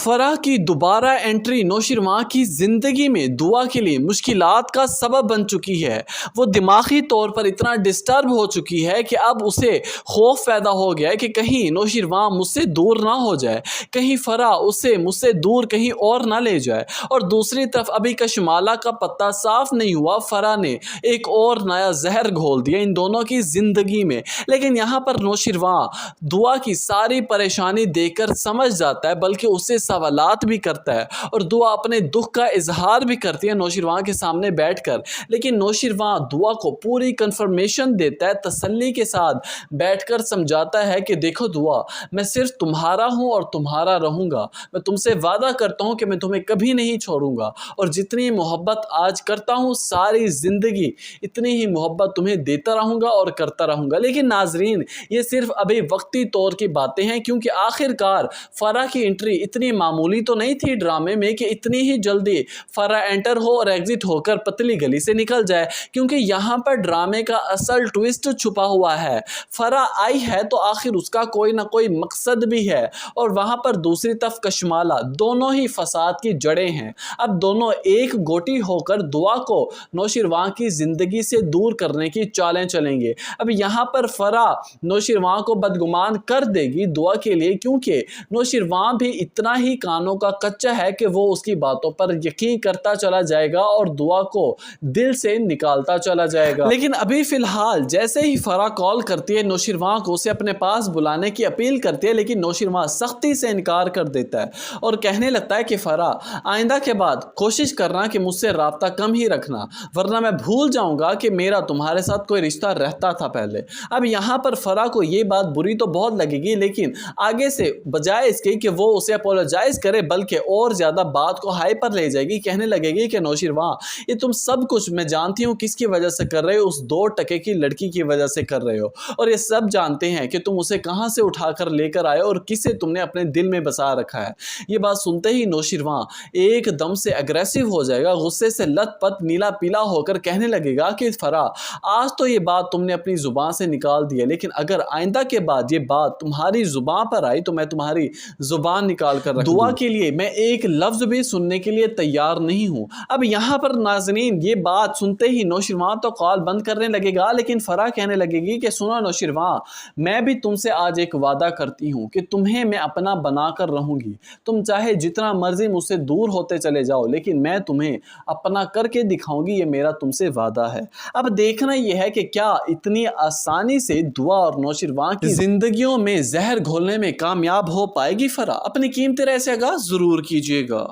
फराह की दोबारा एंट्री नौशिरवां की ज़िंदगी में दुआ के लिए मुश्किलात का सबब बन चुकी है। वो दिमागी तौर पर इतना डिस्टर्ब हो चुकी है कि अब उसे खौफ पैदा हो गया है कि कहीं नौशिरवां मुझसे दूर ना हो जाए, कहीं फराह उसे मुझसे दूर कहीं और ना ले जाए। और दूसरी तरफ अभी कशमाला का पत्ता साफ नहीं हुआ, फराह ने एक और नया जहर घोल दिया इन दोनों की ज़िंदगी में। लेकिन यहाँ पर नौशिरवां दुआ की सारी परेशानी देखकर समझ जाता है, बल्कि उससे सवालात भी करता है और दुआ अपने दुख का इजहार भी करती है नौशिरवां के सामने बैठकर। लेकिन नौशिरवां दुआ को पूरी कंफर्मेशन देता है, तसल्ली के साथ बैठकर समझाता है कि देखो दुआ, मैं सिर्फ तुम्हारा हूँ और तुम्हारा रहूँगा। मैं तुमसे वादा करता हूँ कि मैं तुम्हें कभी नहीं छोड़ूंगा और जितनी मोहब्बत आज करता हूँ सारी ज़िंदगी इतनी ही मोहब्बत तुम्हें देता रहूँगा और करता रहूँगा। लेकिन नाजरीन, ये सिर्फ अभी वक्ती तौर की बातें हैं, क्योंकि आखिरकार फराह की एंट्री इतनी मामूली तो नहीं थी ड्रामे में कि इतनी ही जल्दी फराह एंटर हो और एग्जिट होकर पतली गली से निकल जाए। क्योंकि यहाँ पर ड्रामे का असल ट्विस्ट छुपा हुआ है। फराह आई है तो आखिर उसका कोई ना कोई मकसद भी है और वहाँ पर दूसरी तरफ कशमाला, दोनों ही फसाद की जड़ें हैं। अब दोनों एक गोटी होकर दुआ को नौशिरवां की ज़िंदगी से दूर करने की चालें चलेंगे। अब यहाँ पर फराह नौशिरवां को बदगुमान कर देगी दुआ के लिए, क्योंकि नौशिरवां भी इतना ही कानों का कच्चा है कि वो उसकी बातों पर यकीन करता चला जाएगा और दुआ को दिल से निकालता चला जाएगा। लेकिन अभी फिलहाल जैसे ही फराह कॉल करती है नौशिरवां को, उसे अपने पास बुलाने की अपील करती है, लेकिन नौशिरवां सख्ती से इनकार कर देता है और कहने लगता है कि फराह, आइंदा के बाद कोशिश करना कि मुझसे राब्ता कम ही रखना, वरना मैं भूल जाऊंगा कि मेरा तुम्हारे साथ कोई रिश्ता रहता था पहले। अब यहाँ पर फराह को ये बात बुरी तो बहुत लगेगी, लेकिन आगे से बजाय इसके कि वो उसे अपोलोजाइज करे, बल्कि और ज़्यादा बात को हाई पर ले जाएगी। कहने लगेगी कि नौशिरवां, ये तुम सब कुछ मैं जानती हूँ किसकी वजह से कर रहे हो, उस 2 टके की लड़की की वजह से कर रहे हो, और ये सब जानते हैं कि तुम उसे कहाँ से उठाकर लेकर आए और किसे तुमने अपने दिल में बसा रखा है। ये बात सुनते ही नौशिरवां एकदम से अग्रेसिव हो जाएगा, गुस्से से लथपथ नीला पीला होकर कहने लगेगा कि फराह, आज तो ये बात तुमने अपनी जुबान से निकाल दी है, लेकिन अगर आइंदा के बाद ये बात तुम्हारी जुबान पर आई तो मैं तुम्हारी जुबान निकाल कर रख दुआ के लिए मैं एक लफ्ज भी सुनने के लिए तैयार नहीं हूं। अब यहाँ पर नाज़रीन, ये बात सुनते ही नौशिरवां तो कॉल बंद करने लगेगा, लेकिन फराह कहने लगेगी कि सुनो नौशिरवां, मैं भी तुमसे आज एक वादा करती हूँ कि तुम्हें मैं अपना बनाकर रहूंगी। तुम चाहे जितना मर्जी मुझसे दूर होते चले जाओ, लेकिन मैं तुम्हें अपना करके दिखाऊंगी, ये मेरा तुमसे वादा है। अब देखना यह है कि क्या इतनी आसानी से दुआ और नौशिरवां की जिंदगियों में जहर घोलने में कामयाब हो पाएगी फराह। अपनी कीमती राय से आगाज़ जरूर कीजिएगा।